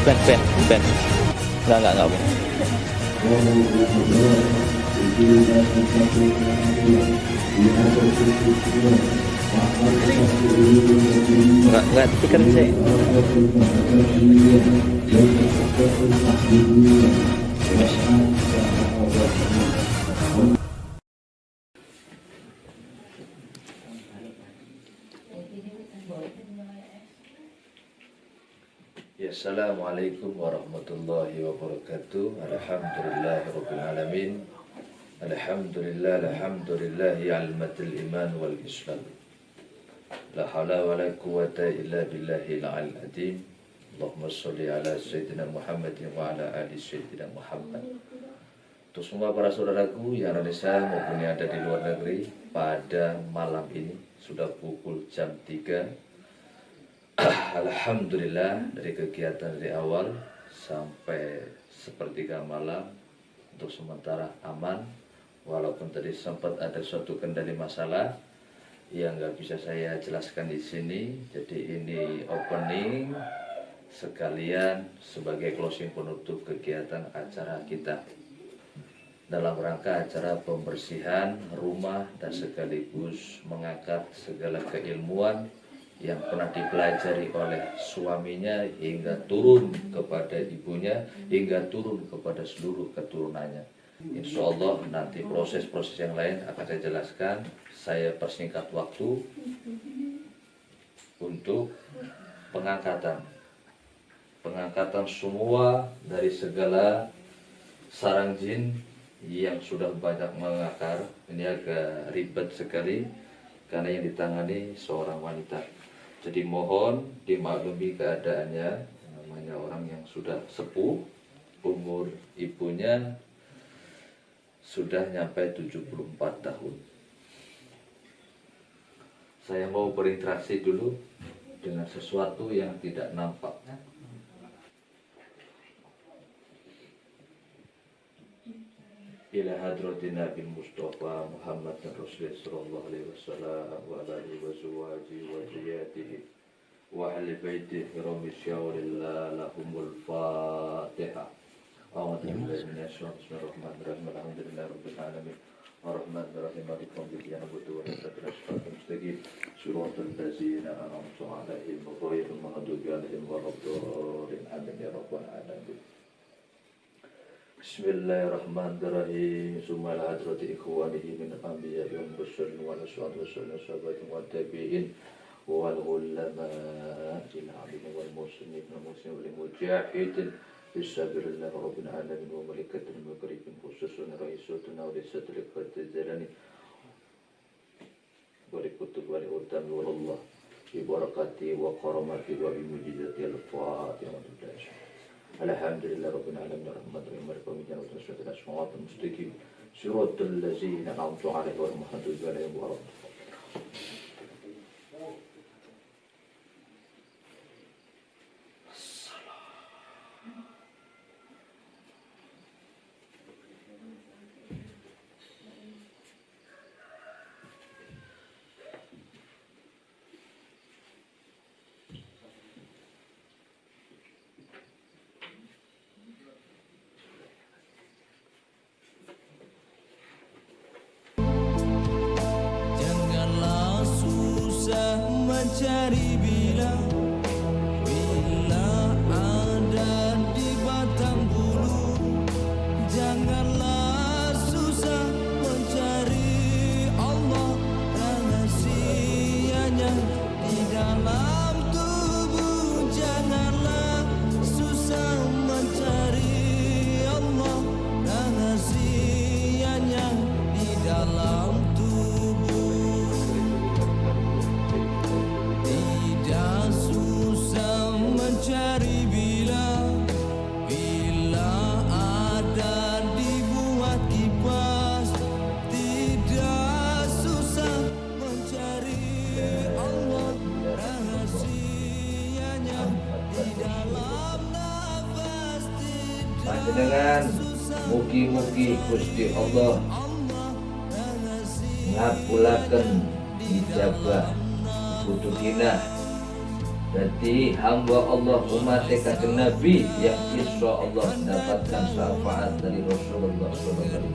Ben. Enggak Bu. Enggak, tapi kan saya. Ya, Assalamualaikum warahmatullahi wabarakatuh. Alhamdulillahirabbil alamin. Alhamdulillahi almatil iman wal islam. La haula wala quwwata illa billahil aliyil azim. Allahumma shalli ala sayyidina Muhammadin wa ala ali sayyidina Muhammad. Untuk semua para saudaraku yang ada di sana maupun yang ada di luar negeri, pada malam ini sudah pukul jam 3. Alhamdulillah, dari kegiatan dari awal sampai sepertiga malam untuk sementara aman, walaupun tadi sempat ada suatu kendali masalah yang nggak bisa saya jelaskan di sini. Jadi ini opening sekalian sebagai closing penutup kegiatan acara kita dalam rangka acara pembersihan rumah dan sekaligus mengangkat segala keilmuan yang pernah dipelajari oleh suaminya hingga turun kepada ibunya, hingga turun kepada seluruh keturunannya. Insya Allah nanti proses-proses yang lain akan saya jelaskan. Saya persingkat waktu untuk pengangkatan semua dari segala sarang jin yang sudah banyak mengakar. Ini agak ribet sekali karena yang ditangani seorang wanita. Jadi mohon dimaklumi keadaannya, namanya orang yang sudah sepuh, umur ibunya sudah nyampe 74 tahun. Saya mau berinteraksi dulu dengan sesuatu yang tidak nampak. Ila hadratin Nabi Mustafa Muhammad Rasulullah sallallahu alaihi wasallam wa alihi wa zawji wa zurriyyatihi wa ahli baitihi kirami syawrillah lahumul Fatihah. A'udzu billahi minasyaitonir rajim. Alhamdulillahi rabbil alamin. Ar-Rahmanir Rahim. Maliki yaumiddin. Na'budu wa nasta'iinu ihdinas mustaqim. Shiratal ladzina an'amta 'alaihim ghairil maghdubi 'alaihim waladdallin. Amin ya rabbal alamin. Bismillahirrahmanirrahim. Summal hadrati ikhwanihi min al-anbiya wal mursalin wa nasuhati wa sahabati wa tabi'in wal ulama ila alim wal muslimin wal mujahidin bisabilillah rabbil alamin wa malaikatil muqarrabin khususan raisatuna wa lisatil qadjarani wa likutub wa liutam wa Allah bi barakati wa karamati wa bi mujizati al-fatihah. Alhamdulillah rabbil alamin arrahmanir rahim maliki yaumiddin wa sallallahu alaihi wa sallam mustaqim siratal ladzina an'amta 'alaihim ghairil maghdubi 'alaihim waladdallin. Mencari bila ada di batang bulu, janganlah susah mencari Allah, rahasianya di dalam tubuh. Janganlah susah mencari Allah, rahasianya di dalam cari bila ada dibuat kipas. Tidak susah mencari Allah, rahasianya di dalam nafas. Panjenengan mugi-mugi Gusti Allah ngabulaken ijabah butuh kinah Jadi hamba Allah umat Kanjeng Nabi yang insya Allah mendapatkan syafaat dari Rasulullah SAW.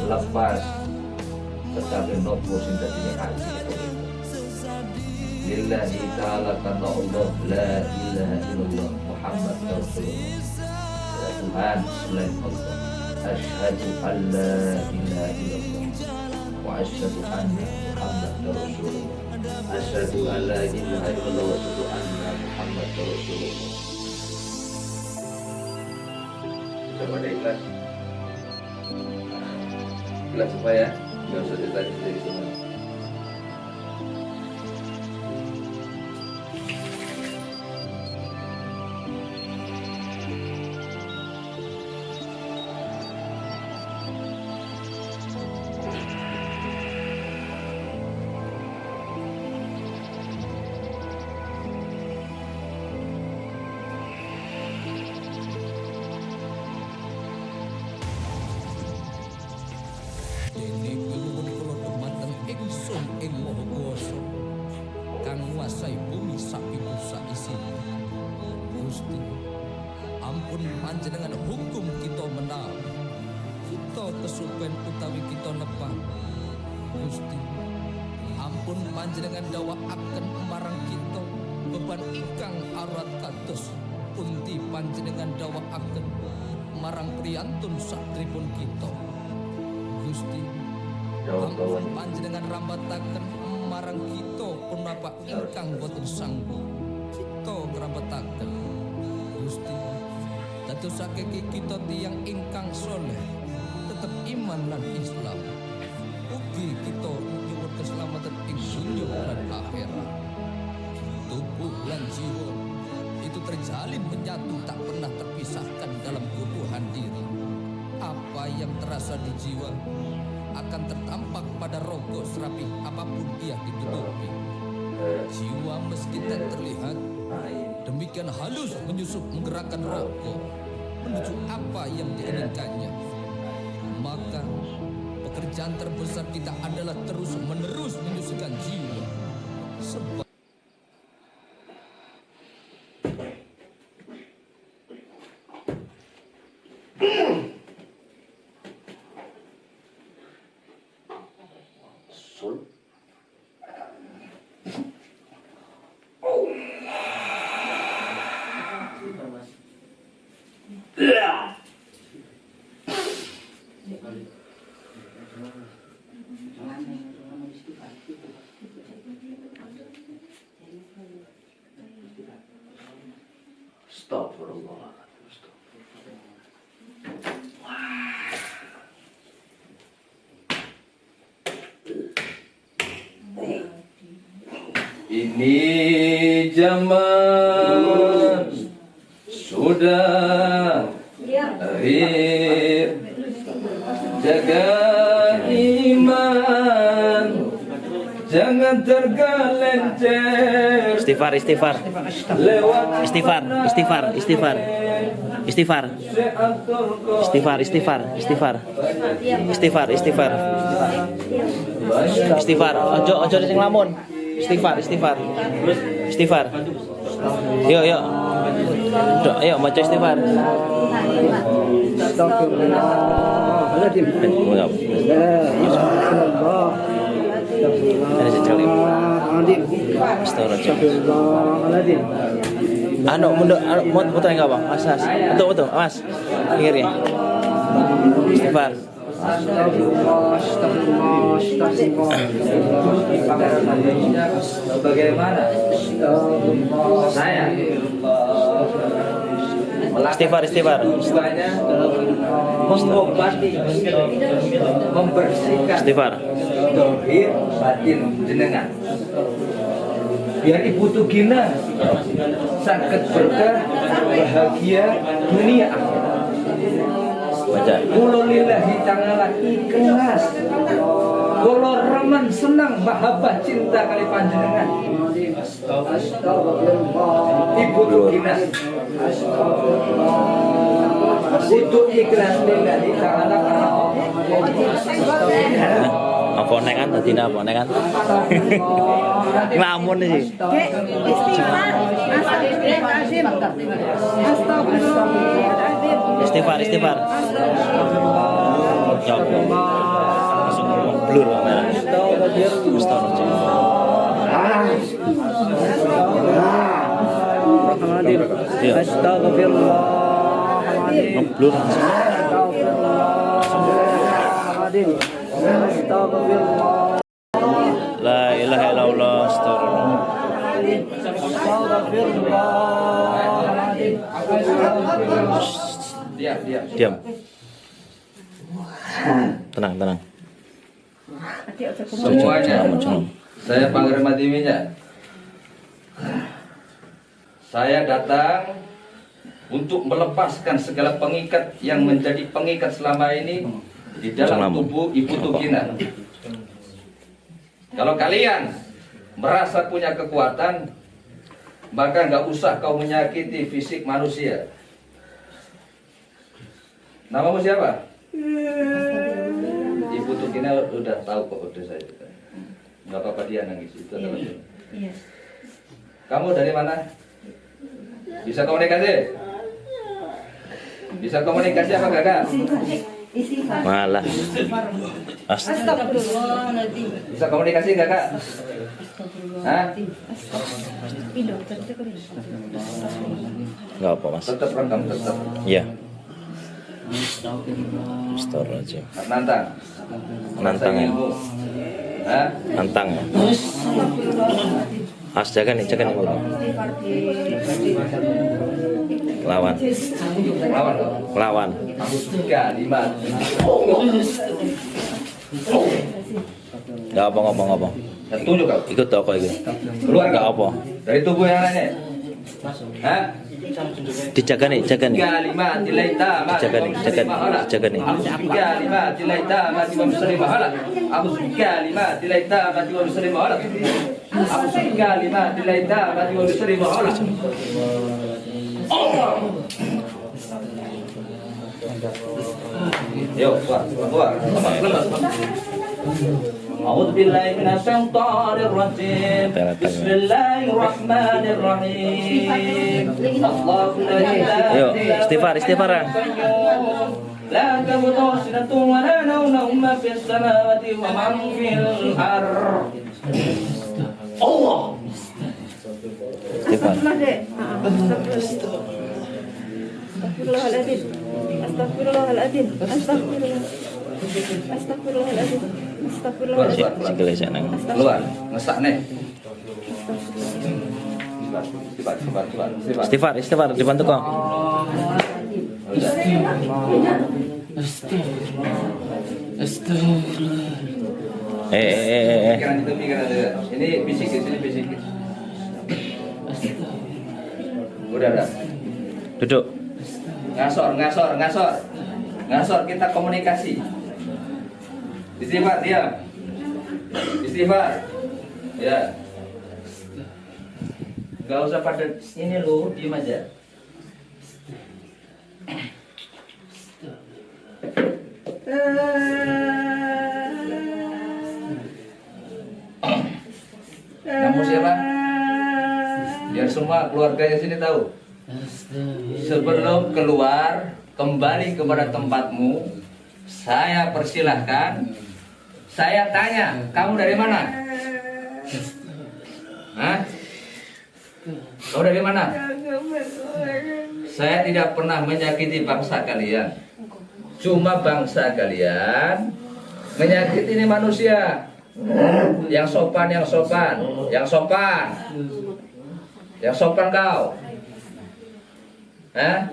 Lepas tetapi nopo sing dadi haji. Lillahi ta'ala karena Allah la ilaha illallah Muhammad Rasulullah. Tuhan selain Allah. Asyhadu an la ilaha illallah wa asyhadu anna Muhammad Rasulullah. Asyhadu an la ilaha illallah wa asyhadu anna Muhammad Rasulullah. Sudah pada ikhlas? Ikhlas apa ya? Gak usah ditanya dari semua. Dene kulo kula dumateng ingsun ing Maha Kuwasa kang nguasai bumi sapiku saisi. Gusti, ampun panjenengan hukum kita menawi kita kesupen utawi kita lepah. Gusti, ampun panjenengan dawakaken marang kita beban ingkang arat kados pundi panjenengan dawakaken marang priyantun satripun kita. Gusti, ampun panjenengan rambataken marang kita punapa ingkang boten sanggup kita ngrambataken. Gusti, dadosake kita tiyang ingkang saleh tetep iman lan Islam. Ugi kita nyuwun keselamatan ing dunya lan akhirat. Tubuh lan jiwa itu terjalin menyatu tak pernah terpisahkan dalam keutuhan diri. Apa yang terasa di jiwa akan tertampak pada rogo serapi apapun ia ditutupi. Jiwa meski tak terlihat, demikian halus menyusup menggerakkan rogo menuju apa yang diinginkannya. Maka pekerjaan terbesar kita adalah terus menerus menyusukan jiwa. Sebab Astagfirullah. Ini zaman sudah akhir, jaga iman, jangan tergelencir. Istighfar, istighfar. Istighfar, istighfar, istighfar. Istighfar. Istighfar, istighfar, istighfar. Istighfar, istighfar. Istighfar. Ojo sing lamun. Istighfar, istighfar. Istighfar. Yuk, yuk. Ayo baca istighfar. Astagfirullahaladzim. Astagfirullahaladzim. Anu, mundur, muter enggak bang? Asas, betul, mas, pinggirnya. Istighfar. Bagaimana saya Istighfar, istighfar. mengobati, membersihkan Istighfar. dohir batin jenengan biar ibu tugina sakit berkah bahagia dunia akhirat. Baca. Kulo lillahi ta'ala ikhlas, kulo remen senang mahabbah cinta kali panjenengan. Ibu tugina untuk ikhlas lillahi ta'ala karena Allah. Apa nek kan tadi apa nek kan? Ngelamun sih. Istighfar. Ya Allah. Langsung blur kamera. Astagfirullah. Ngeblur langsung. Astagfirullah. La ilaha illallah, astagfirullah. Diam. Tenang. Semuanya, Jangan. saya Panglima Timinya. Saya datang untuk melepaskan segala pengikat yang menjadi pengikat selama ini di dalam tubuh Ibu Tukina. Kalau kalian merasa punya kekuatan, maka nggak usah kau menyakiti fisik manusia. Namamu siapa? Ibu Tukina udah tahu kok, udah saya. Nggak apa-apa dia nangis, itu adalah dia. Kamu dari mana? Bisa komunikasi? Bisa komunikasi apa enggak? Malah. Bisa komunikasi enggak, Kak? Hah? Enggak apa, Mas. Tetap rekam, tetap. Iya. Astagfirullahaladzim. Nantang ya. Hah? Nantang ya. Jaga nih Bapak. Lawan. Kalimat. Enggak apa. Tunjuk kau. Ikut toko itu. Keluar Enggak kau. apa. Dari tubuh yang lainnya. Hah? Dijaga nih. Kalimat dilaita ma Dijaga nih. kalimat dilaita ma wa muslim mahala. Aku kalimat dilaita ma wa muslim mahala. Aku kalimat dilaita ma wa muslim mahala. Yo, keluar. أعوذ بالله من الشيطان الرجيم بسم الله الرحمن الرحيم الله لا Yo, istighfar. لا تأخذه سنة ولا نوم ما في السماوات ومن في الأرض الله Istighfar. Sikile sana. Keluar, ngesak nih. Istighfar dibantu kok. Pikiran itu. Ini bisikin, sini bisikin. Udah. Duduk. Ngasor, kita komunikasi. Istighfar, diam. Istighfar. Ya. Gak usah pada ini lu, diam aja. Kamu siapa? Biar semua keluarganya sini tahu. Sebelum keluar, kembali kepada tempatmu. Saya persilahkan. Saya tanya, kamu dari mana? Hah? Kamu dari mana? Saya tidak pernah menyakiti bangsa kalian. Cuma bangsa kalian menyakiti ini manusia. Yang sopan kau. Hah?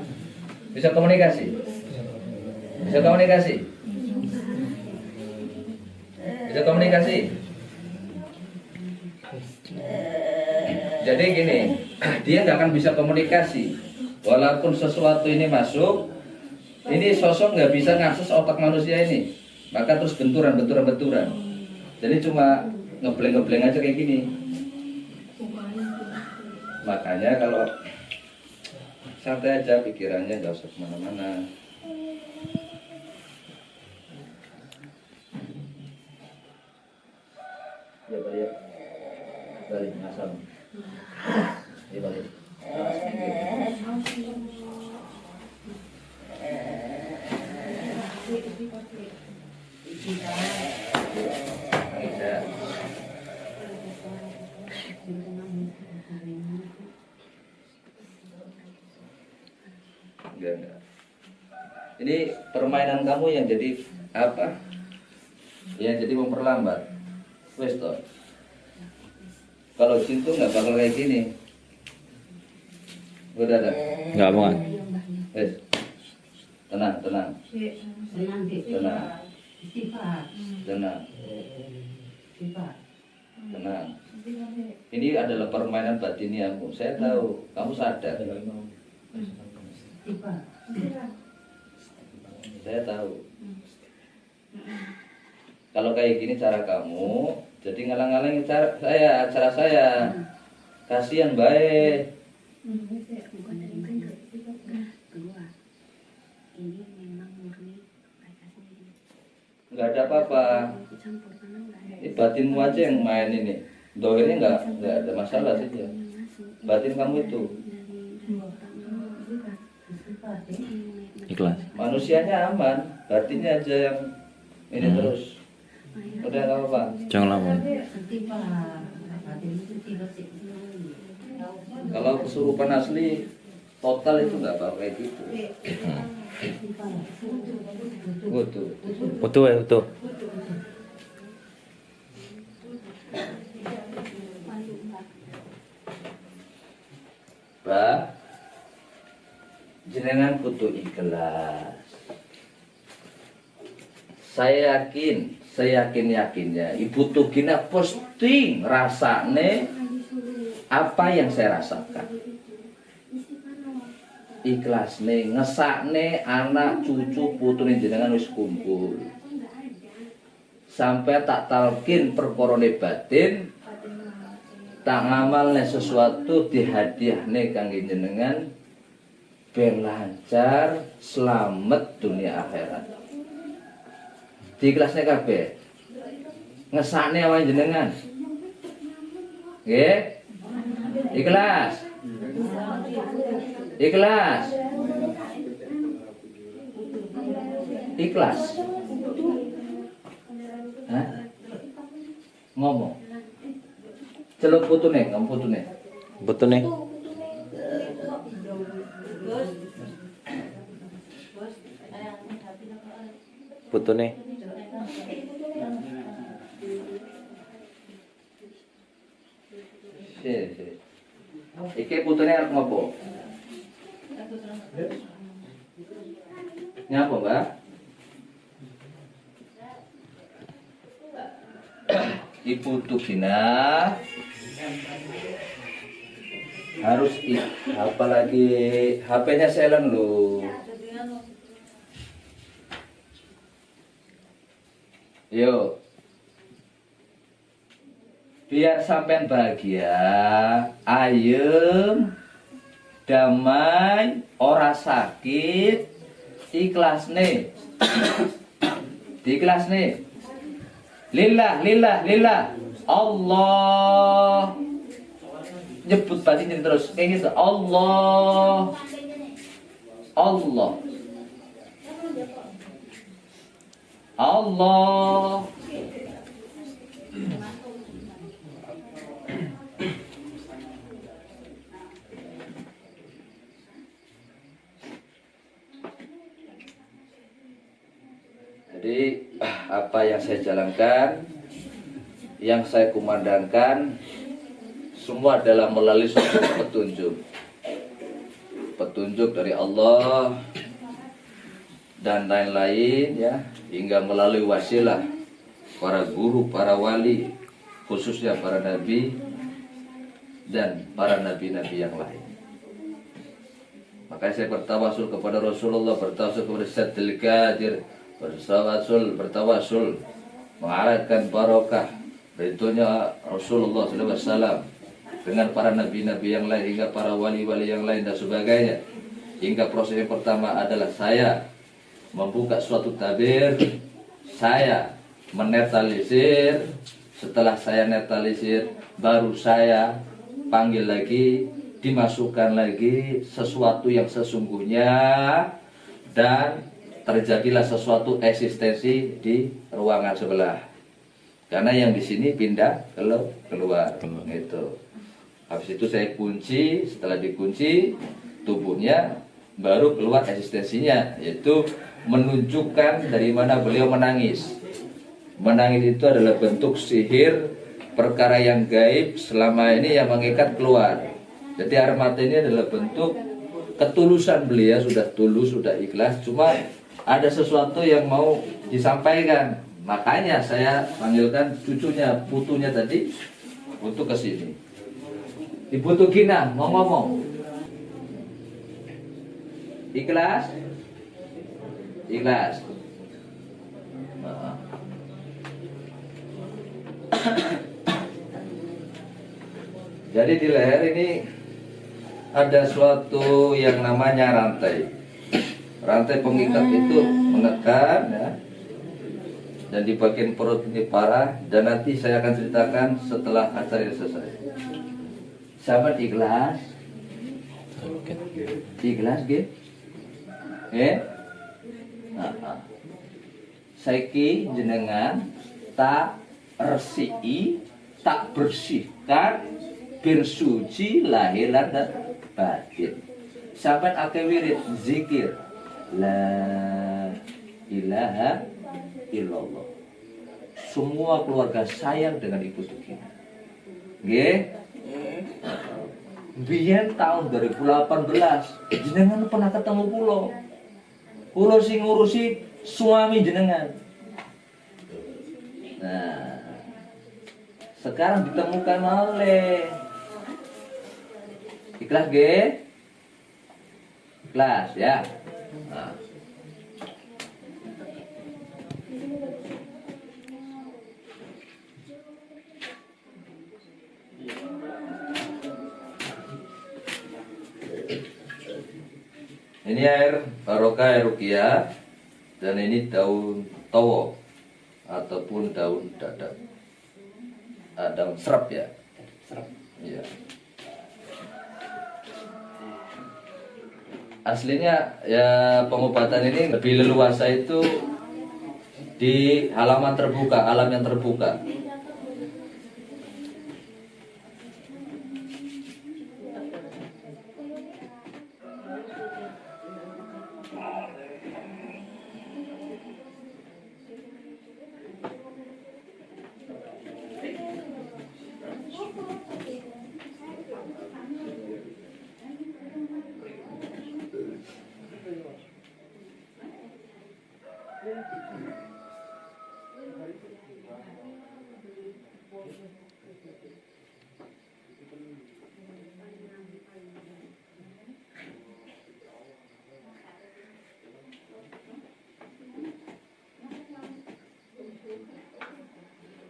Bisa komunikasi? Jadi gini, dia nggak akan bisa komunikasi. Walaupun sesuatu ini masuk, ini sosok nggak bisa ngakses otak manusia ini. Maka terus benturan. Jadi cuma ngebleng aja kayak gini. Makanya kalau santai aja pikirannya, nggak usah kemana-mana. Ayo. Balik ngasam. Ayo balik. Ya. Enggak. Ini permainan kamu yang jadi apa? Yang jadi memperlambat. Wes toh. Kalau jin tuh nggak bakal kayak gini. Udah ada. Enggak mau. Wes. Tenang, tenang, Senang gitu. tenang, Istighfar. tenang, Istighfar. tenang. Ini adalah permainan batiniamu. Saya tahu, kamu sadar. Istighfar. Saya tahu. Kalau kayak gini cara kamu, jadi ngalang-ngalangin cara saya. Kasihan baik. Bukan dari mana. Kedua, ini memang murni mereka sendiri. Nggak ada apa-apa. Ikut campur karena nggak ada. Ini batinmu aja yang main ini. Dohirnya nggak ada masalah sih ya. Batin kamu itu. Istighfar. Ikhlas. Manusianya aman, batinnya aja yang ini terus. Udah nggak apa-apa. Jangan lama. Istighfar. Batin itu tidak sih. Kalau kesurupan asli total itu nggak apa-apa kayak gitu. Betul. Utuh ya, utuh. Ba, jenengan kudu ikhlas. Saya yakinnya Ibu Tugina pasti rasane apa yang saya rasakan. Ikhlas nih, ngesak nih anak cucu putune jenengan wis kumpul. Sampai tak talkin perkorone batin, tak ngamalne sesuatu dihadiahne kangge jenengan ben lancar, selamat dunia akhirat. Diikhlasne kabeh. Ngesakne awake jenengan. Nggih? Ikhlas. Ikhlas. Ikhlas. Hah? Ngomong. Celuk putune, kamu putune. Betul nih. Betul nih. Sih. Iki putune arep ngopo? Nyapa, Mbak? Ibu Tugina harus apalagi HP-nya silent lu. Yo. Biar sampean bahagia, ayem, damai, ora sakit, ikhlas nih. Diikhlas nih. Lillah. Allah. Nyebut batin terus. Kayak gitu. Allah. Jadi apa yang saya jalankan, yang saya kumandangkan, semua adalah melalui suatu petunjuk dari Allah dan lain-lain ya, hingga melalui wasilah para guru, para wali, khususnya para nabi dan para nabi-nabi yang lain. Makanya saya bertawasul kepada Rasulullah, bertawasul kepada Sayyidil Qadir, bertawasul mengarahkan barokah ridhonya Rasulullah SAW dengan para nabi-nabi yang lain hingga para wali-wali yang lain dan sebagainya. Hingga proses yang pertama adalah saya membuka suatu tabir, saya menetralisir Setelah saya netralisir, baru saya panggil lagi, dimasukkan lagi sesuatu yang sesungguhnya, dan terjadilah sesuatu eksistensi di ruangan sebelah. Karena yang di sini pindah keluar gitu. Habis itu saya kunci, setelah dikunci tubuhnya baru keluar eksistensinya, yaitu menunjukkan dari mana beliau menangis. Menangis itu adalah bentuk sihir, perkara yang gaib selama ini yang mengikat keluar. Jadi air mata ini adalah bentuk ketulusan beliau, sudah tulus, sudah ikhlas, cuma ada sesuato yang mau disampaikan. Makanya saya panggilkan cucunya, putunya tadi untuk ke sini. Ibu Tugina mau ngomong. Ikhlas? Ikhlas. Jadi di leher ini ada suatu yang namanya rantai. Rantai pengikat itu menekan ya. Dan di bagian perut ini parah, dan nanti saya akan ceritakan setelah acara ini selesai. Sahabat ikhlas? Ikhlas gitu? Saiki jenengan tak resiki, tak bersihkan, bersuci lahiran dan batin. Sahabat akeh wirid zikir la ilaha illallah. Semua keluarga sayang dengan Ibu Tugina. Nggih? Biyen tahun 2018 jenengan pernah ketemu kula. Kula sing ngurusi suami jenengan. Nah, sekarang ditemukan oleh ikhlas nggih? Ikhlas ya. Nah. Ini air barokah, air ruqyah, dan ini daun towo ataupun daun dadap. Daun serap ya. Serap. Iya. Aslinya ya pengobatan ini lebih leluasa itu di halaman terbuka, alam yang terbuka.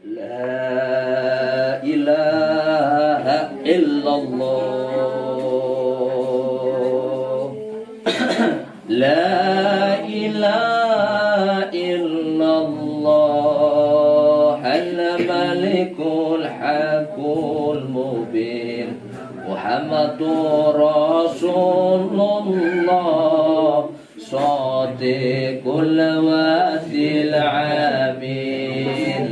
La ilaha illallah. La ilaha illallah. Al-malikul haqqul mubin. Muhammadur Rasulullah. Sadiqul wa'dil amin.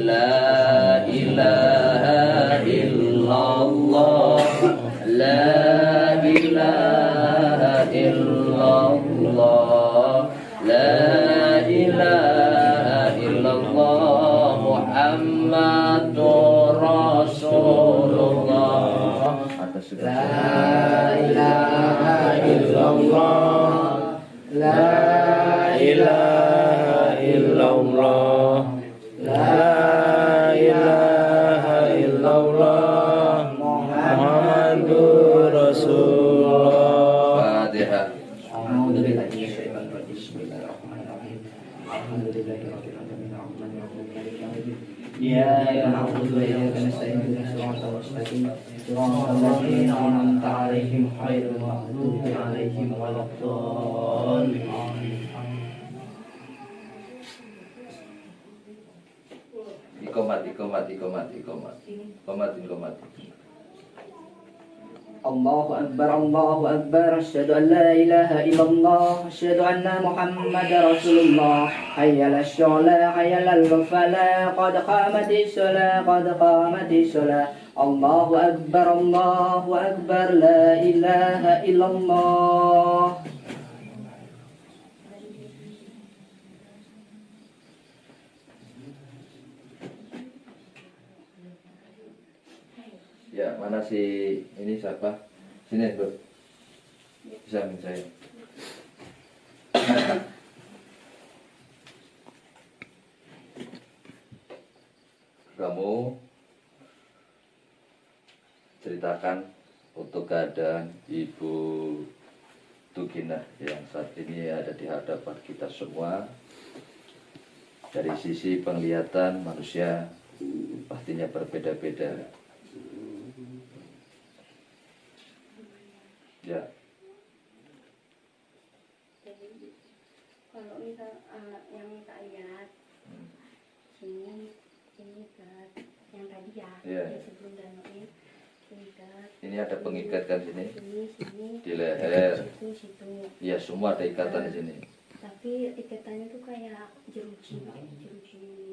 La ilaha illallah. La ilaha illallah. La ilaha illallah. Muhammadur Rasulullah. La ilaha illallah. La ilaha illallah. La ilaha illallah. Muhammadur Rasulullah. Fatihah. إياك نعبد وإياك نستعين اهدنا الصراط المستقيم صراط الذين أنعمت عليهم غير المغضوب عليهم ولا الضالين. Iqamah Ikomat. الله أكبر أشهد أن لا إله إلا الله أشهد أن محمد رسول الله حي على الصلاة حي على الفلاح قد قامت الصلاة الله أكبر لا إله إلا الله. Ya, mana si ini siapa? Sini, Bro. Bisa saya. Kamu ceritakan untuk keadaan Ibu Tugina yang saat ini ada di hadapan kita semua. Dari sisi penglihatan manusia pastinya berbeda-beda. Ya. Jadi kalau misal yang tak lihat sini dekat yang tadi ya, Iya. sebelum danaunya sini dekat. Ini ada pengikat kan sini Sini di leher. situ. Ya, semua ada ikatan di sini. Tapi ikatannya tuh kayak jeruji.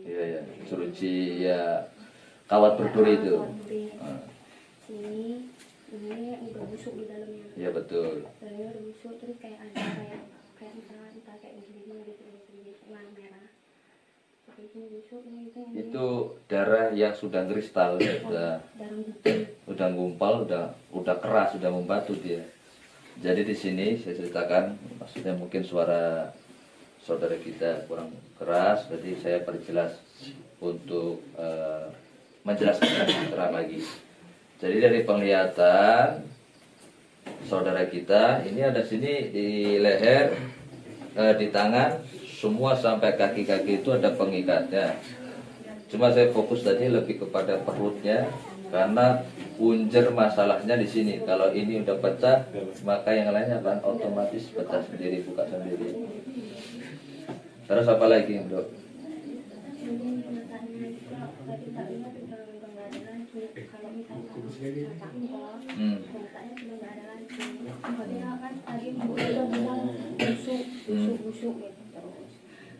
Iya ya, jeruji ya, kawat berduri itu. Ah, Sini ini udah busuk di dalamnya. iya betul. Dalamnya udah busuk terus kayak ada kayak entah kayak gini gitu warna merah. Tapi ini busuk ini Itu darah yang sudah kristal, darah putih. udah gumpal, udah keras, sudah membatu dia. Jadi di sini saya ceritakan, maksudnya mungkin suara saudara kita kurang keras, jadi saya perjelas untuk menjelaskan lebih terang lagi. Jadi dari penglihatan saudara kita ini ada sini di leher, di tangan, semua sampai kaki-kaki itu ada pengikatnya. Cuma saya fokus tadi lebih kepada perutnya karena punjer masalahnya di sini. Kalau ini udah pecah, maka yang lainnya akan otomatis pecah sendiri, buka sendiri. Terus apa lagi, Bro? Kalau misalnya matanya sudah nggak ada lagi. Dia kan tadi udah bilang busuk gitu terus.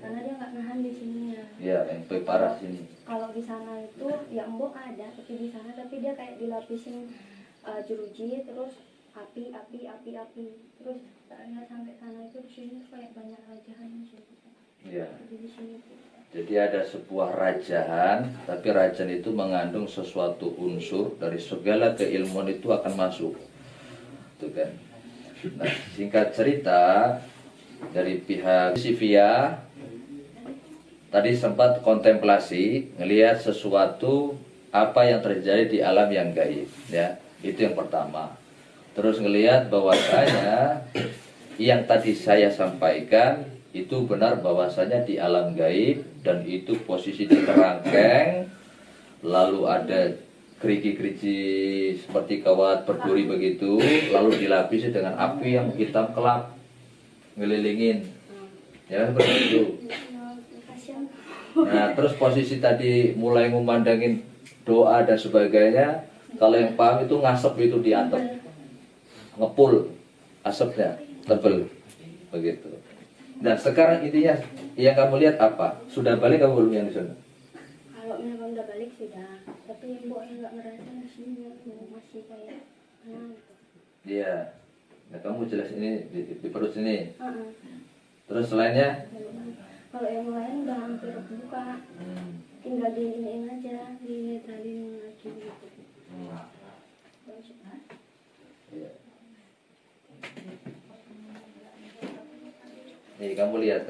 Karena dia nggak nahan di sininya. Ya, yang paling parah sini. Kalau di sana itu ya embok ada, tapi di sana tapi dia kayak dilapisin jeruji terus api. Terus saya sampai sana itu di sini kayak banyak rajahan sih. Ya. Jadi di sini. Jadi ada sebuah rajahan, tapi rajahan itu mengandung sesuatu unsur dari segala keilmuan itu akan masuk. Itu kan. Nah, singkat cerita dari pihak Sivia tadi sempat kontemplasi, ngelihat sesuatu apa yang terjadi di alam yang gaib, ya. Itu yang pertama. Terus ngelihat bahwasanya yang tadi saya sampaikan itu benar bahwasanya di alam gaib dan itu posisi di kerangkeng, lalu ada keriki-keriki seperti kawat berduri begitu, lalu dilapisi dengan api yang hitam kelap ngelilingin, ya seperti itu. Nah, terus posisi tadi mulai memandangin doa dan sebagainya. Kalau yang paham itu ngasep itu di atap, ngepul asapnya tebel begitu. Dan sekarang intinya yang kamu lihat apa? Sudah balik kamu belum yang di sana? Kalau memang udah balik sudah, tapi ibu yang nggak ngerasa di sini masih kayak Iya. Nah, kamu jelas ini di perut sini. Terus selainnya? Kalau yang lain udah hampir buka, tinggal diinin aja, dinetralin lagi gitu. Iya. Nih kamu lihat.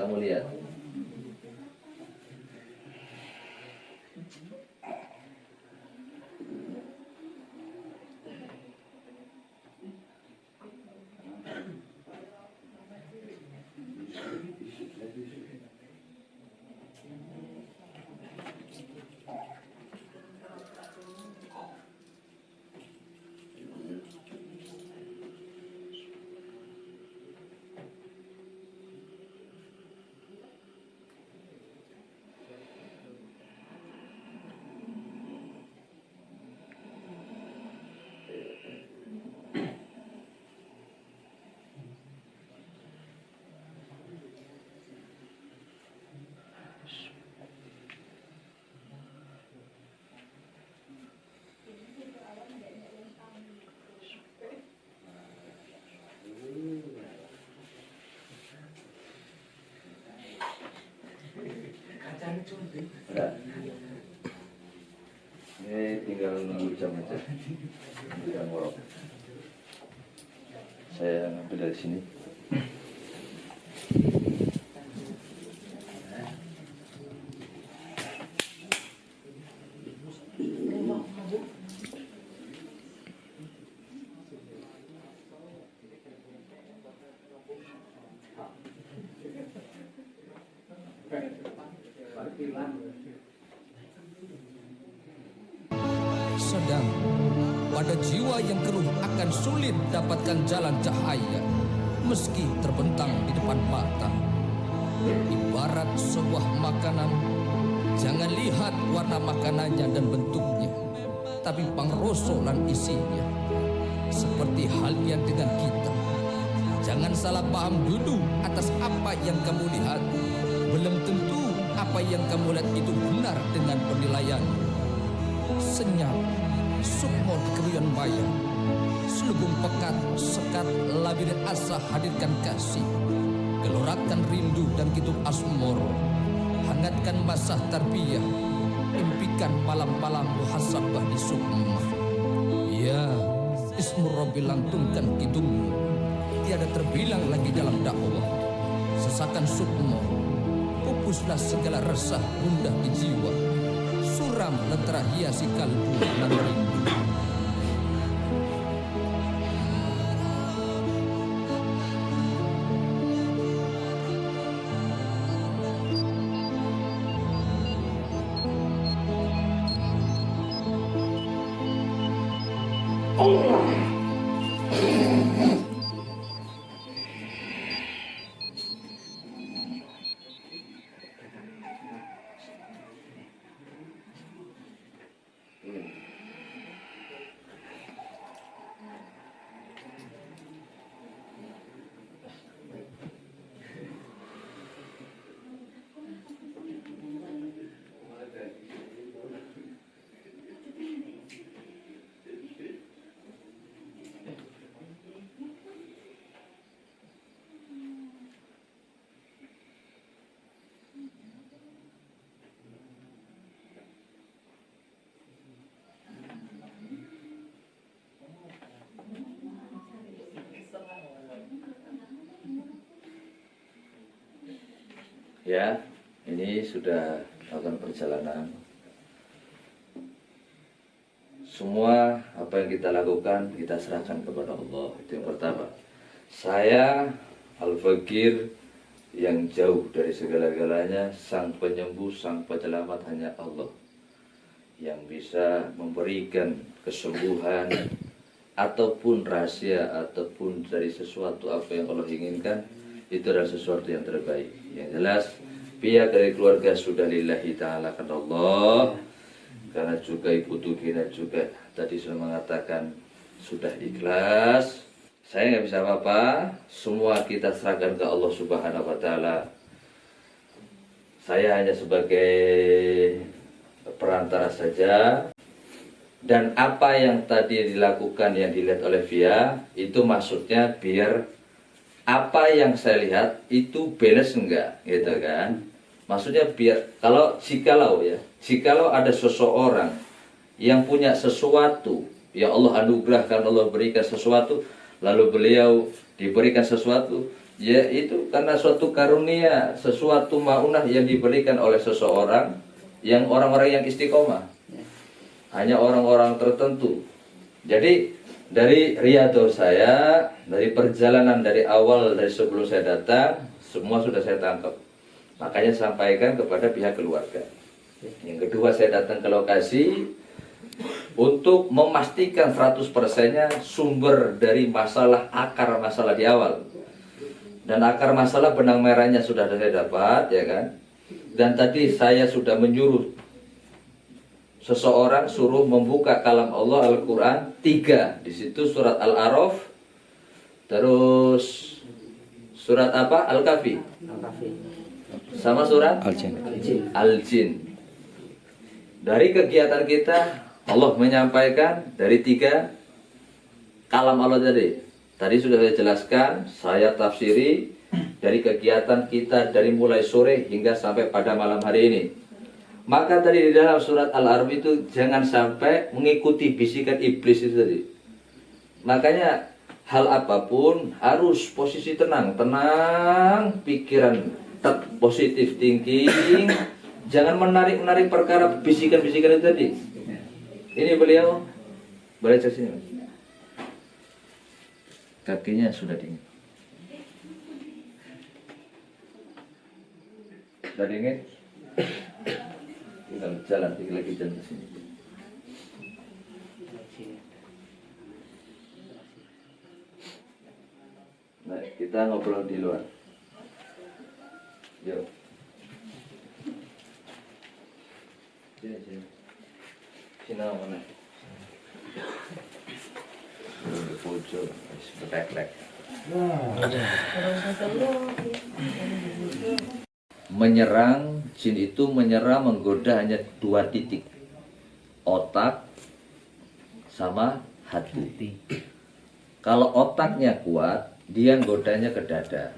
Enggak. Ini tinggal nunggu jam aja. Kita ngorok. Saya ngambil dari sini. Sedang pada jiwa yang keruh akan sulit dapatkan jalan cahaya meski terbentang di depan mata. Ibarat sebuah makanan, jangan lihat warna makanannya dan bentuknya, tapi pangroso lan isinya. Seperti halnya dengan kita, jangan salah paham dulu atas apa yang kamu lihat. Belum tentu apa yang kamu lihat itu benar dengan penilaian. Senyap, sukmo di keruyan maya, selubung pekat, sekat, labirin asa hadirkan kasih, gelorakan rindu dan kitab asmoro, hangatkan masa tarbiyah, impikan malam-malam muhasabah di sukmah. Ya, ismu Rabbi lantunkan kidungmu, tiada terbilang lagi dalam dakwah. Sesakan sukmo, pupuslah segala resah gundah di jiwa. Suram lentera hiasi kalbu dan rindu. Ya, ini sudah melakukan perjalanan. Semua apa yang kita lakukan, kita serahkan kepada Allah. Itu yang pertama. Saya, Al-Fakir, yang jauh dari segala-galanya, sang penyembuh, sang penyelamat hanya Allah. Yang bisa memberikan kesembuhan, ataupun rahasia, ataupun dari sesuatu apa yang Allah inginkan, itu adalah sesuatu yang terbaik. Yang jelas, pihak dari keluarga sudah lillahi ta'ala karena Allah. Karena juga Ibu Tugina juga tadi sudah mengatakan sudah ikhlas. Saya nggak bisa apa-apa. Semua kita serahkan ke Allah Subhanahu wa Ta'ala. Saya hanya sebagai perantara saja. Dan apa yang tadi dilakukan, yang dilihat oleh Via, itu maksudnya biar apa yang saya lihat itu balance enggak, gitu kan? Maksudnya biar jikalau ada seseorang yang punya sesuatu, yang Allah anugerahkan, Allah berikan sesuatu, lalu beliau diberikan sesuatu, ya itu karena suatu karunia, sesuatu maunah yang diberikan oleh seseorang, yang orang-orang yang istiqomah, hanya orang-orang tertentu. Jadi dari riyadhah saya, dari perjalanan dari awal, dari sebelum saya datang, semua sudah saya tangkap. Makanya sampaikan kepada pihak keluarga. Yang kedua, saya datang ke lokasi untuk memastikan 100%-nya sumber dari masalah, akar masalah di awal. Dan akar masalah benang merahnya sudah saya dapat, ya kan? Dan tadi saya sudah menyuruh seseorang suruh membuka kalam Allah Al-Quran 3. Di situ surat Al-A'raf, terus surat apa? Al-Kahfi, sama surat Al-Jin. Dari kegiatan kita, Allah menyampaikan dari 3 kalam Allah tadi. Tadi sudah saya jelaskan, saya tafsiri dari kegiatan kita dari mulai sore hingga sampai pada malam hari ini. Maka tadi di dalam surat Al-Araf itu jangan sampai mengikuti bisikan iblis itu tadi. Makanya hal apapun harus posisi tenang, pikiran tetap positif thinking, jangan menarik perkara bisikan-bisikan itu tadi. Ini beliau boleh cek sini. Kakinya sudah dingin. Sudah dingin? Tinggal jalan, lagi jalan ke sini. Nah, kita ngobrol di luar. Yuk. Sini. Sini mana? Di pojok, sepetek-tek. Menyerang, jin itu menyerang, menggoda hanya 2 titik. Otak sama hati. Kalau otaknya kuat, dia godanya ke dada.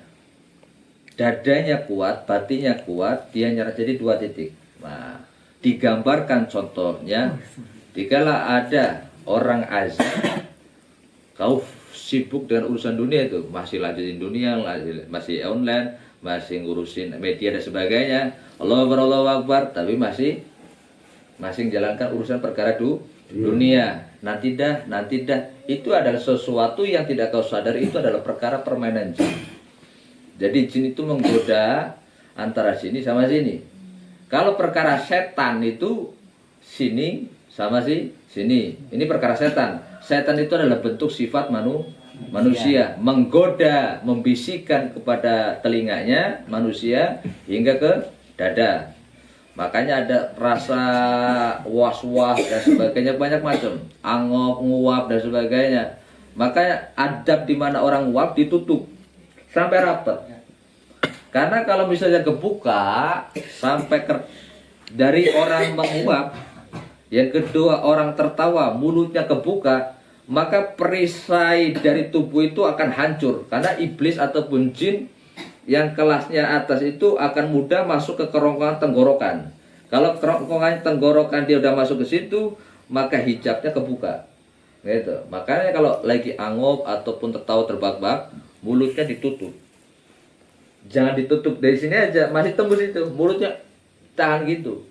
Dadanya kuat, batinnya kuat, dia nyerah, jadi 2 titik. Nah, digambarkan contohnya, dikala ada orang azan, kau sibuk dengan urusan dunia itu, masih lanjutin dunia, masih online, masih ngurusin media dan sebagainya, Allahu Akbar, tapi masih menjalankan urusan perkara dunia. Nanti dah, itu adalah sesuatu yang tidak kau sadari, itu adalah perkara permainan jin. Jadi jin itu menggoda antara sini sama sini. Kalau perkara setan itu sini sama sini. Ini perkara setan. Setan itu adalah bentuk sifat manusia, menggoda, membisikkan kepada telinganya manusia hingga ke dada. Makanya ada rasa was-was dan sebagainya, banyak macam, angop, nguap dan sebagainya. Makanya adab di mana orang nguap ditutup sampai rapat. Karena kalau misalnya kebuka sampai dari orang menguap, yang kedua orang tertawa, mulutnya kebuka, maka perisai dari tubuh itu akan hancur. Karena iblis ataupun jin yang kelasnya atas itu akan mudah masuk ke kerongkongan tenggorokan. Kalau kerongkongan tenggorokan dia udah masuk ke situ, maka hijabnya kebuka. Gitu. Makanya kalau lagi angop ataupun tertawa terbak-bak, mulutnya ditutup. Jangan ditutup dari sini aja, masih tembus itu, mulutnya tahan gitu.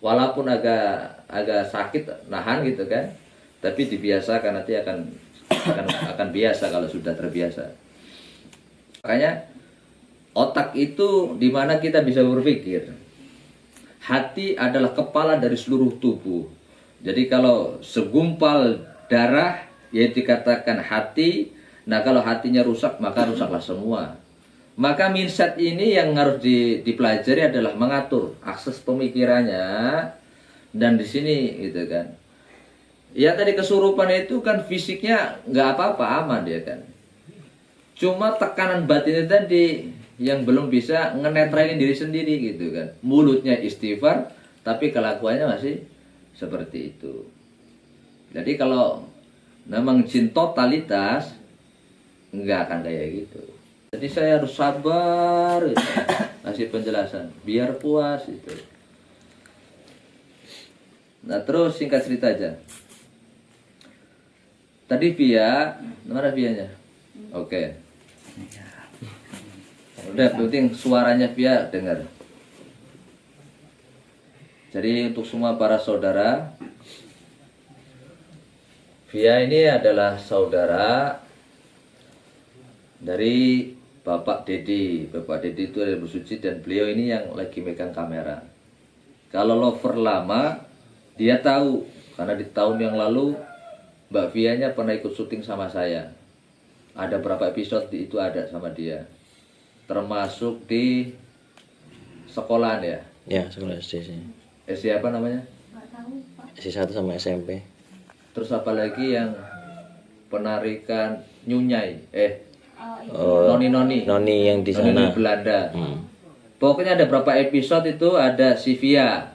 Walaupun agak sakit nahan gitu kan, tapi dibiasakan, nanti akan biasa kalau sudah terbiasa. Makanya otak itu dimana kita bisa berpikir. Hati adalah kepala dari seluruh tubuh. Jadi kalau segumpal darah yang dikatakan hati, nah kalau hatinya rusak maka rusaklah semua. Maka mindset ini yang harus dipelajari adalah mengatur akses pemikirannya, dan di sini gitu kan. Ya tadi kesurupan itu kan fisiknya nggak apa-apa, aman dia kan. Cuma tekanan batinnya tadi yang belum bisa ngenetralin diri sendiri gitu kan. Mulutnya istighfar tapi kelakuannya masih seperti itu. Jadi kalau memang jin totalitas nggak akan kayak gitu. Jadi saya harus sabar gitu, kasih penjelasan biar puas itu. Nah terus singkat cerita aja. Tadi Via, mana Vianya? Oke. Udah, penting suaranya Via dengar. Jadi untuk semua para saudara, Via ini adalah saudara dari Bapak Dedi. Bapak Dedi itu ada bersuci dan beliau ini yang lagi megang kamera. Kalau lover lama, dia tahu karena di tahun yang lalu Mbak Vianya pernah ikut syuting sama saya. Ada berapa episode itu ada sama dia. Termasuk di sekolahan ya. Ya, sekolah SD sih. SD apa namanya? Nggak tahu, Pak. SD 1 sama SMP. Terus apa lagi yang penarikan nyunyai? Noni-noni. Noni yang di sana. Noni Belanda. Pokoknya ada berapa episode itu ada si Via.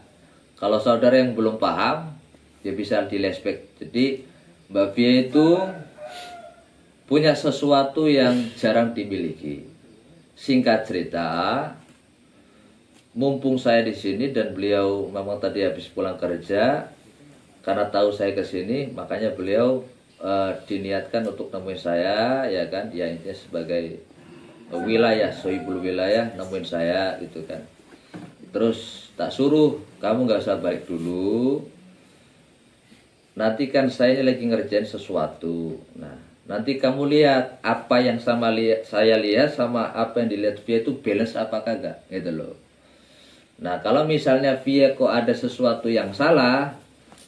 Kalau saudara yang belum paham, dia bisa di flashback. Jadi Mbak Via itu punya sesuatu yang jarang dimiliki. Singkat cerita, mumpung saya di sini dan beliau memang tadi habis pulang kerja, karena tahu saya ke sini, makanya beliau diniatkan untuk nemuin saya, ya kan? Ya intinya sebagai wilayah, sohibul wilayah, nemuin saya gitu kan. Terus tak suruh, kamu nggak usah balik dulu. Nanti kan saya ini lagi ngerjain sesuatu. Nah, nanti kamu lihat apa yang saya lihat sama apa yang dilihat via itu balance apa kagak, gitu loh. Nah, kalau misalnya via kok ada sesuatu yang salah,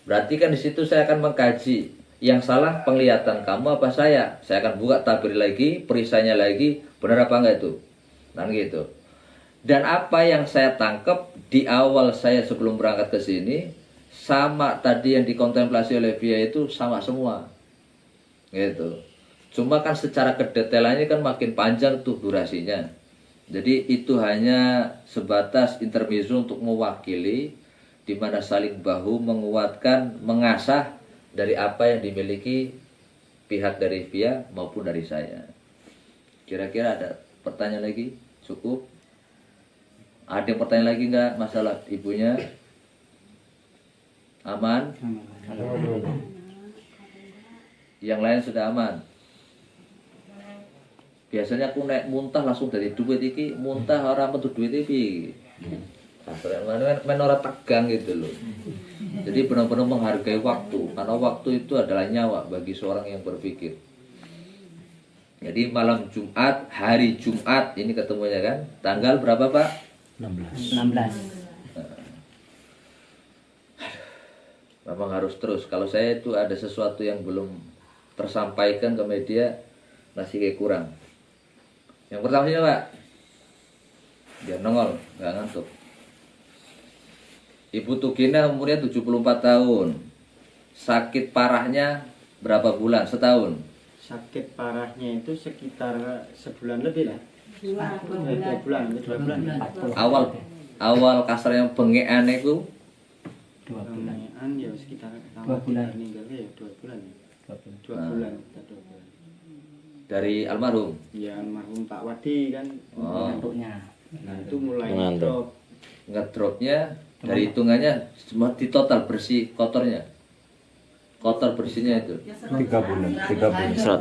berarti kan di situ saya akan mengkaji yang salah penglihatan kamu apa saya. Saya akan buka tabir lagi, perisanya lagi, benar apa enggak itu? Nah, gitu. Dan apa yang saya tangkap di awal saya sebelum berangkat ke sini sama tadi yang dikontemplasi oleh via itu sama semua. Gitu. Cuma kan secara kedetailannya kan makin panjang tuh durasinya. Jadi itu hanya sebatas intermezzo untuk mewakili di mana saling bahu menguatkan, mengasah dari apa yang dimiliki pihak dari via maupun dari saya. Kira-kira ada pertanyaan lagi? Cukup? Ada yang pertanyaan lagi nggak masalah ibunya? Aman? Yang lain sudah aman? Biasanya aku naik muntah langsung dari duit iki, muntah orang metu duit iki. Men ora tegang gitu loh. Jadi benar-benar menghargai waktu, karena waktu itu adalah nyawa bagi seorang yang berpikir. Jadi malam Jumat, hari Jumat ini ketemunya kan, tanggal berapa Pak? 16. Memang harus terus. Kalau saya itu ada sesuatu yang belum tersampaikan ke media, masih kayak kurang. Yang pertama sini Pak, biar nongol, nggak ngantuk. Ibu Tugina umurnya 74 tahun. Sakit parahnya berapa bulan? Setahun? Sakit parahnya itu sekitar sebulan lebih lah. 2 bulan. Awal kasarnya bengekan itu 2 bulan. Ya sekitar 2 bulan. meninggalnya ya 2 bulan. 2 bulan. dari almarhum. Ya almarhum Pak Wadi kan. Ngantuknya. Nah itu mulai Ngantuk. drop. Ngedropnya dari hitungannya semua di total bersih kotornya. Kotor bersihnya itu 3 bulan. 3 bulan.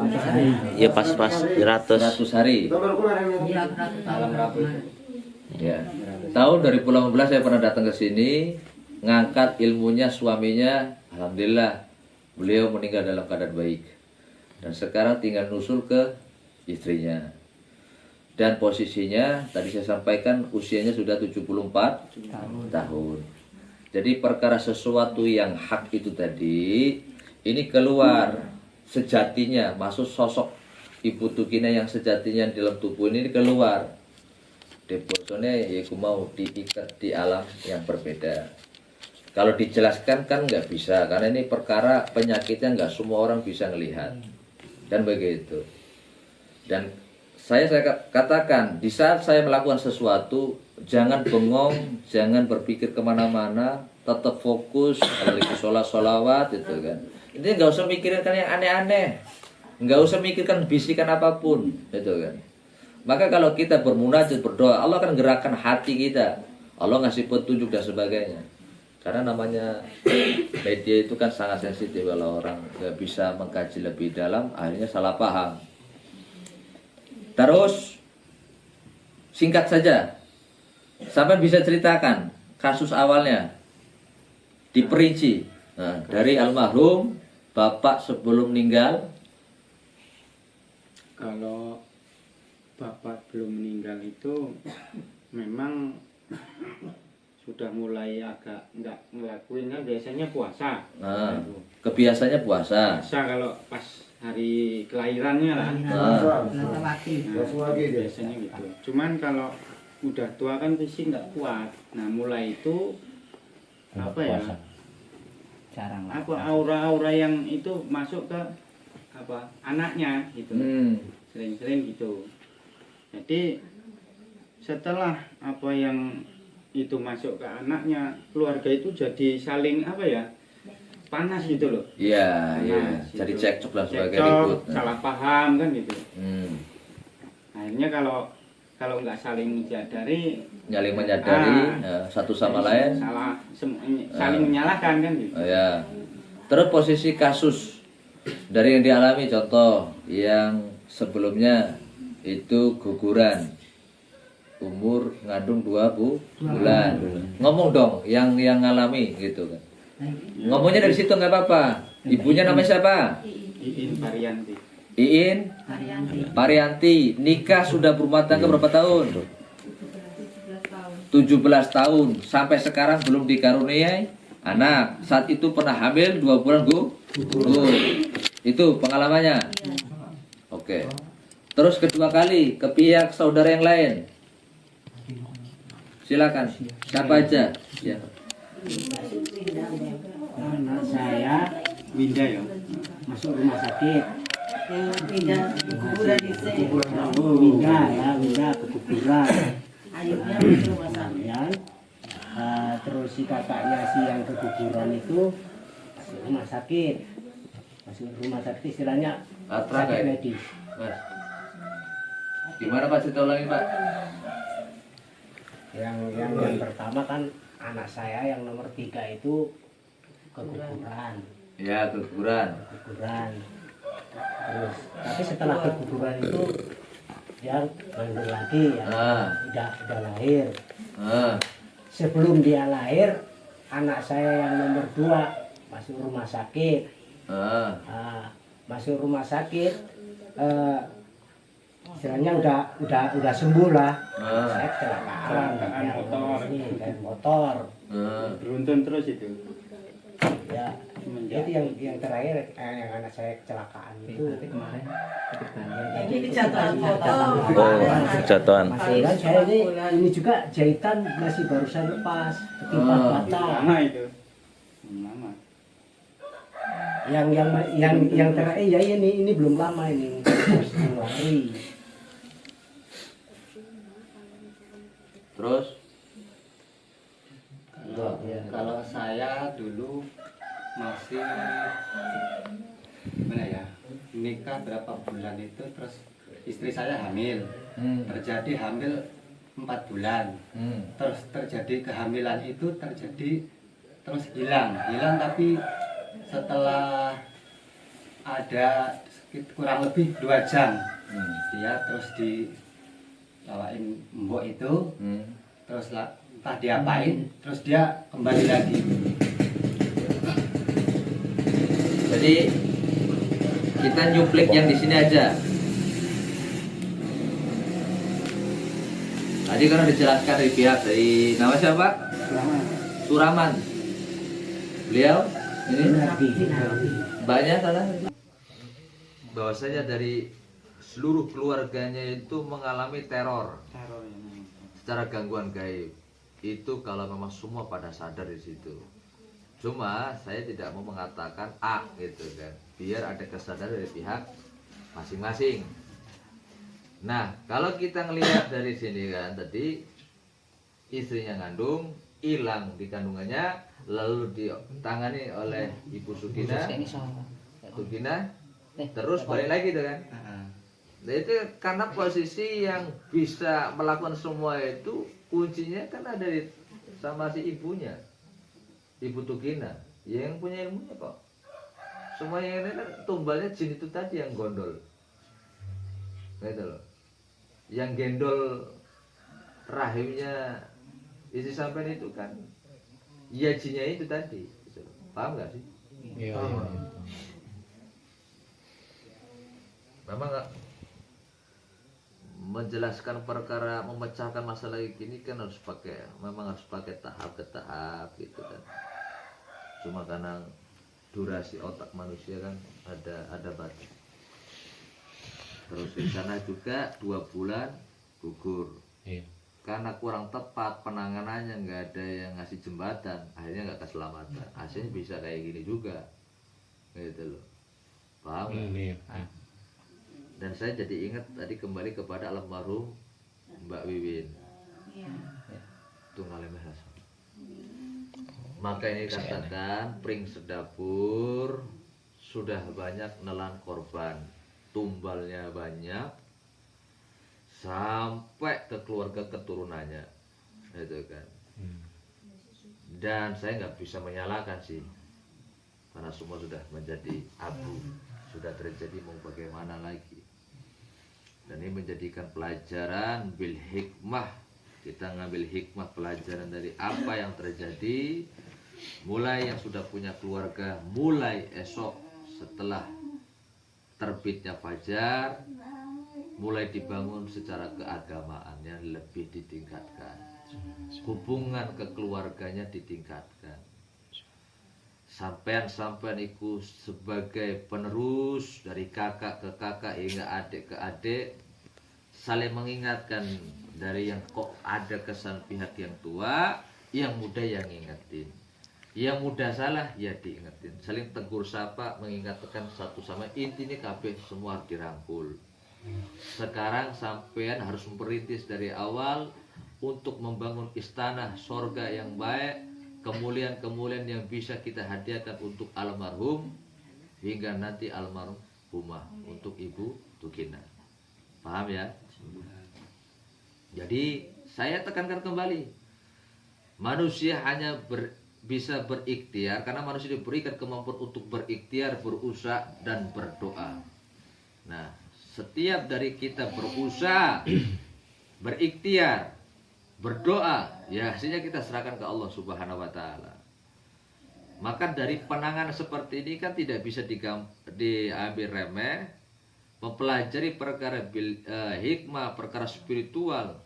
Ya pas-pas 100. 100 hari. Iya, Malam Rabu itu. Ya. Tahun 2018 saya pernah datang ke sini, ngangkat ilmunya suaminya, alhamdulillah beliau meninggal dalam keadaan baik. Dan sekarang tinggal nusul ke istrinya. Dan posisinya tadi saya sampaikan usianya sudah 74 tahun. Jadi perkara sesuatu yang hak itu tadi ini keluar sejatinya, masuk sosok Ibu Tugina yang sejatinya di dalam tubuh ini keluar. Deposonnya ya aku mau diikat di alam yang berbeda. Kalau dijelaskan kan nggak bisa, karena ini perkara penyakitnya nggak semua orang bisa melihat. Dan begitu. Dan saya katakan, di saat saya melakukan sesuatu, jangan bengong, jangan berpikir kemana-mana, tetap fokus, apalagi sholawat itu kan. Ini nggak usah mikirkan yang aneh-aneh, nggak usah mikirkan bisikan apapun, itu kan. Maka kalau kita bermunajat, berdoa, Allah akan gerakkan hati kita, Allah ngasih petunjuk dan sebagainya. Karena namanya media itu kan sangat sensitif, kalau orang nggak bisa mengkaji lebih dalam, akhirnya salah paham. Terus singkat saja, sampai bisa ceritakan kasus awalnya, diperinci. Nah, dari almarhum bapak sebelum meninggal. Kalau bapak belum meninggal itu memang sudah mulai agak nggak ngelakuin kan, biasanya puasa. Nah, kebiasaannya puasa. Puasa kalau pas hari kelahirannya lah. Biasanya gitu. Cuman kalau udah tua kan fisik nggak kuat. Nah mulai itu apa ya? Jarang lah. Apa aura-aura yang itu masuk ke apa anaknya gitu. Sering-sering gitu. Jadi setelah apa yang itu masuk ke anaknya, keluarga itu jadi saling apa ya, panas gitu loh. Iya, iya. Jadi gitu. cekcok dan sebagainya, Cekcok, ribut. salah paham kan gitu. Hmm. Akhirnya kalau nggak saling menjadari, nyaling menyadari satu sama lain. Saling menyalahkan kan gitu. Oh, ya. Terus posisi kasus dari yang dialami, contoh yang sebelumnya itu guguran, umur ngandung 2 bulan. Ngomong dong yang ngalami gitu kan. Ngomongnya dari situ nggak apa-apa. Ibunya namanya siapa? Iin Varianti. Iin Varianti. Nikah sudah berumah tangga berapa tahun? 17 tahun. Sampai sekarang belum dikaruniai anak. Saat itu pernah hamil 2 bulan gugur. Itu pengalamannya. Oke. Terus kedua kali ke pihak saudara yang lain. Silakan. Siapa aja? Ya. Anak saya Winda ya, masuk rumah sakit. Pindah kuburan di sini. Oh, Winda keguguran. Ayahnya masuk rumah sakit. Kemudian, terus si kakaknya si yang keguguran itu masuk rumah sakit. Masuk rumah sakit istilahnya sakit medis. Mas. Gimana Pak, cerita ulangi Pak? Yang pertama kan anak saya yang nomor 3 itu keguguran. Ya, keguguran. Terus tapi setelah keguguran itu dia nganggur lagi ya. Udah lahir. Sebelum dia lahir, anak saya yang nomor 2 masuk rumah sakit. Masuk rumah sakit, istilahnya udah sembuh lah. Saya kecelakaan motor. Beruntun terus itu. Ya, itu yang terakhir yang anak saya kecelakaan itu kemarin. Ini kejatuhan motor. Oh, kejatuhan. Kan saya ini juga jahitan masih barusan lepas, ketimpa bata. Lama itu. Lama. Yang terakhir ya ini belum lama ini, Januari. Terus kalau saya dulu masih gimana ya, nikah berapa bulan itu, terus istri saya hamil. Terjadi hamil 4 bulan. Terus terjadi kehamilan itu terus hilang tapi setelah ada kurang lebih 2 jam dia terus dibawain mbok itu, terus entah diapain, terus dia kembali lagi. jadi kita nyuplik yang di sini aja. Tadi kan dijelaskan dari pihak dari nama siapa? Suraman. Beliau ini banyak salah. Bahwasanya dari seluruh keluarganya itu mengalami teror secara gangguan gaib. Itu kalau memang semua pada sadar di situ. Cuma saya tidak mau mengatakan A gitu kan, biar ada kesadaran dari pihak masing-masing. Nah, kalau kita ngelihat dari sini kan tadi istrinya ngandung, hilang di kandungannya, lalu ditangani oleh Ibu Sugina, terus balik lagi tuh kan. Nah, itu karena posisi yang bisa melakukan semua itu kuncinya kan ada di sama si ibunya, Ibu Tugina, yang punya ilmunya kok. Semua yang ini kan tumbalnya jin itu tadi yang gondol, gitu loh, yang gendol rahimnya isi sampean itu kan, ya jinnya itu tadi, gitu. Paham nggak sih? Iya. Memang nggak menjelaskan perkara, memecahkan masalah ini kan memang harus pakai tahap ke tahap gitu kan. Cuma karena durasi otak manusia kan ada batas. Terus di sana juga 2 bulan gugur. Karena kurang tepat penanganannya, nggak ada yang ngasih jembatan, akhirnya nggak keselamatan. Hasilnya bisa kayak gini juga, gitu loh. Paham nggak? Dan saya jadi ingat tadi kembali kepada almarhum Mbak Wiwin. Tunggal Mehas. Maka ini katakan pring sedapur sudah banyak nelan korban, tumbalnya banyak sampai ke keluarga keturunannya. gitu kan. Dan saya nggak bisa menyalahkan sih, karena semua sudah menjadi abu, sudah terjadi, mau bagaimana lagi. Dan ini menjadikan pelajaran bil hikmah. Kita ngambil hikmah pelajaran dari apa yang terjadi. Mulai yang sudah punya keluarga, mulai esok setelah terbitnya fajar, mulai dibangun secara keagamaannya lebih ditingkatkan. Hubungan kekeluarganya ditingkatkan. Sampean itu sebagai penerus dari kakak ke kakak hingga adik ke adik, saling mengingatkan. Dari yang kok ada kesan pihak yang tua, yang muda yang ngingetin. Yang muda salah ya diingetin. Saling tegur sapa, mengingatkan satu sama, intinya kabeh semua dirangkul. Sekarang sampean harus memperintis dari awal untuk membangun istana sorga yang baik, kemuliaan-kemuliaan yang bisa kita hadiahkan untuk almarhum hingga nanti almarhumah, untuk Ibu Tukina. Paham ya? Jadi saya tekankan kembali, manusia hanya bisa berikhtiar karena manusia diberikan kemampuan untuk berikhtiar, berusaha dan berdoa. Nah, setiap dari kita berusaha, berikhtiar, berdoa, ya hasilnya kita serahkan ke Allah Subhanahu wa Ta'ala. Maka dari penanganan seperti ini kan tidak bisa diambil remeh. Mempelajari perkara hikmah, perkara spiritual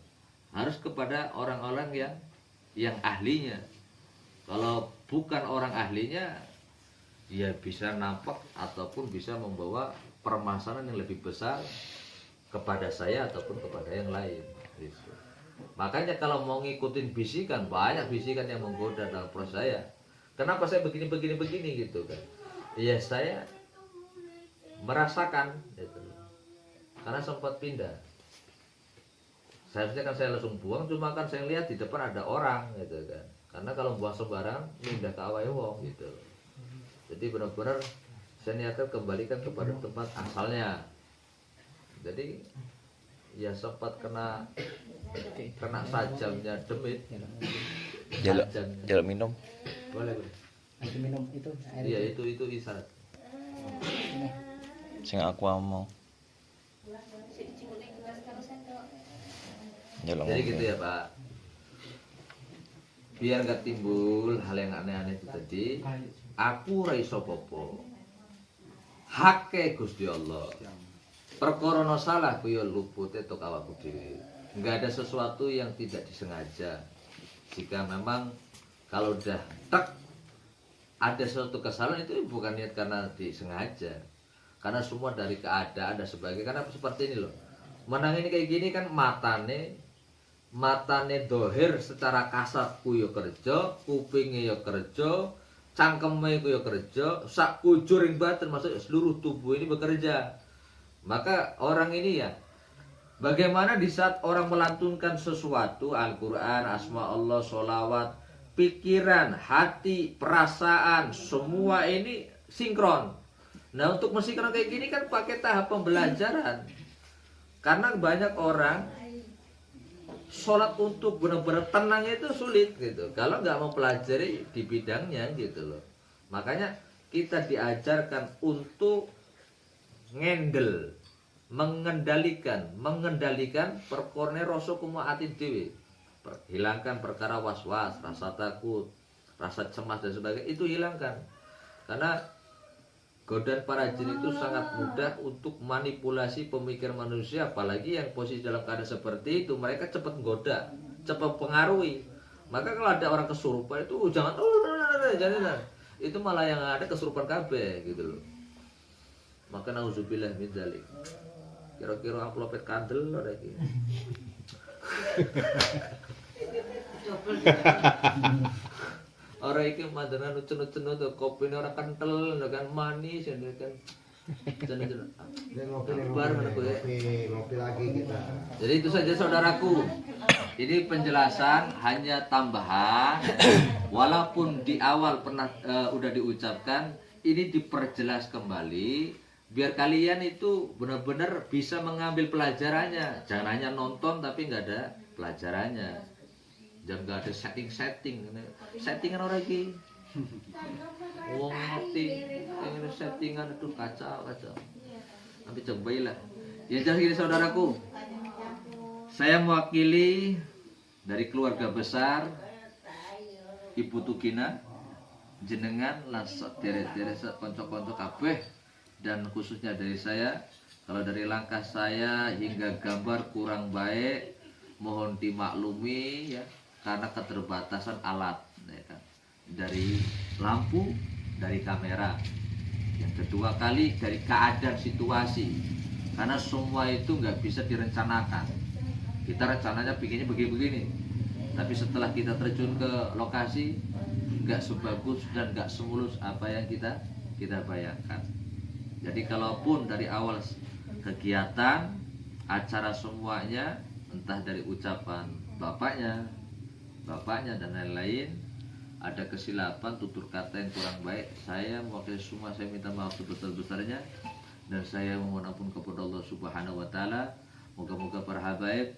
harus kepada orang-orang yang ahlinya. Kalau bukan orang ahlinya, ya bisa nampak ataupun bisa membawa permasalahan yang lebih besar kepada saya ataupun kepada yang lain. Gitu. Makanya kalau mau ngikutin bisikan, banyak bisikan yang menggoda dalam proses saya. Kenapa saya begini gitu kan? Ya saya merasakan gitu. Karena sempat pindah. Seharusnya kan saya langsung buang, cuma kan saya lihat di depan ada orang gitu kan. Karena kalau buang sembarang pindah ke awal wong gitu. Jadi benar-benar saya niatkan kembalikan kepada tempat asalnya. Jadi ya sempat kena sajamnya demit. Jaluk minum. Boleh. Minum itu. Iya itu isyarat. Sing aku mau. Jadi gitu ya Pak. Biar gak timbul hal yang aneh-aneh itu tadi, aku ra iso popo. Hake Gusti Allah. Perkara salah ku yo lupute tok awakku dhewe. Enggak ada sesuatu yang tidak disengaja. Jika memang kalau udah ada suatu kesalahan itu bukan niat karena disengaja. Karena semua dari keadaan dan sebagainya. Karena seperti ini loh. Menang ini kayak gini kan matane dohir secara kasat ku yo kerja, kupinge yo kerja, cangkeme ku yo kerja, sak kujuring batin maksudnya seluruh tubuh ini bekerja. Maka orang ini ya, bagaimana di saat orang melantunkan sesuatu, Al-Quran, Asma Allah, sholawat, pikiran, hati, perasaan, semua ini sinkron. Nah untuk mensinkron kayak gini kan pakai tahap pembelajaran. Karena banyak orang sholat untuk benar-benar tenangnya itu sulit gitu. Kalau nggak mau pelajari di bidangnya gitu loh. Makanya kita diajarkan untuk mengendalikan perkorne rasa kumaati dhewe. Hilangkan perkara was-was, rasa takut, rasa cemas dan sebagainya itu hilangkan. Karena godaan para jin itu sangat mudah untuk manipulasi pemikiran manusia, apalagi yang posisi dalam keadaan seperti itu, mereka cepat goda, cepat pengaruhi. Maka kalau ada orang kesurupan itu jangan itu malah yang ada kesurupan kabeh gitu loh. Maka nauzubillah min dzalik. Kira-kira amplopet kandel ada iki. Orang iki mandaran ucun-ucun tuh kopine ora kental kan manis kan. Ngopi lagi kita. Jadi itu saja saudaraku. Ini penjelasan hanya tambahan. Walaupun di awal pernah udah diucapkan, ini diperjelas kembali biar kalian itu benar-benar bisa mengambil pelajarannya. Jangan hanya nonton tapi nggak ada pelajarannya. Jangan gak ada settingan orang lagi. Wong ngerti ini settingan itu kacau. Nanti cobalah. Ya jadi saudaraku, saya mewakili dari keluarga besar Ibu Tukina, jenengan langsung tere-tere konco-konco kabeh, dan khususnya dari saya. Kalau dari langkah saya hingga gambar kurang baik, mohon dimaklumi ya, karena keterbatasan alat ya kan? Dari lampu, dari kamera. Yang kedua kali dari keadaan situasi, karena semua itu nggak bisa direncanakan. Kita rencananya bikinnya begini-begini, tapi setelah kita terjun ke lokasi nggak sebagus dan nggak semulus apa yang kita bayangkan. Jadi kalaupun dari awal kegiatan acara semuanya, entah dari ucapan bapaknya dan lain-lain, ada kesilapan, tutur kata yang kurang baik, saya mewakili semua, saya minta maaf sebesar-besarnya, dan saya memohon ampun kepada Allah Subhanahu wa Ta'ala. Moga-moga para habaib,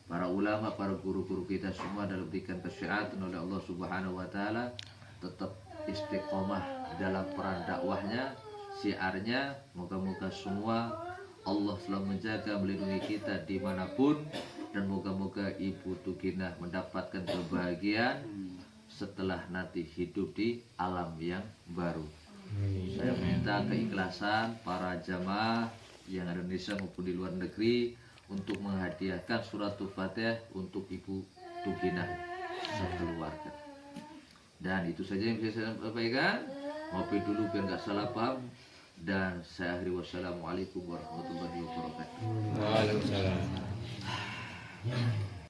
para ulama, para guru-guru kita semua dalam diberikan kesehatan oleh Allah Subhanahu wa Ta'ala, tetap istiqomah dalam peran dakwahnya, syiarnya. Moga-moga semua Allah selalu menjaga, melindungi kita dimanapun, dan moga-moga Ibu Tukinah mendapatkan kebahagiaan setelah nanti hidup di alam yang baru. Saya minta keikhlasan para jamaah yang ada di Indonesia maupun di luar negeri untuk menghadiahkan suratul Fatihah untuk Ibu Tukinah sekeluarga. Dan itu saja yang bisa saya sampaikan. Ngopi dulu biar nggak salah paham. Dan saya akhiri, wassalamualaikum warahmatullahi wabarakatuh. Waalaikumsalam.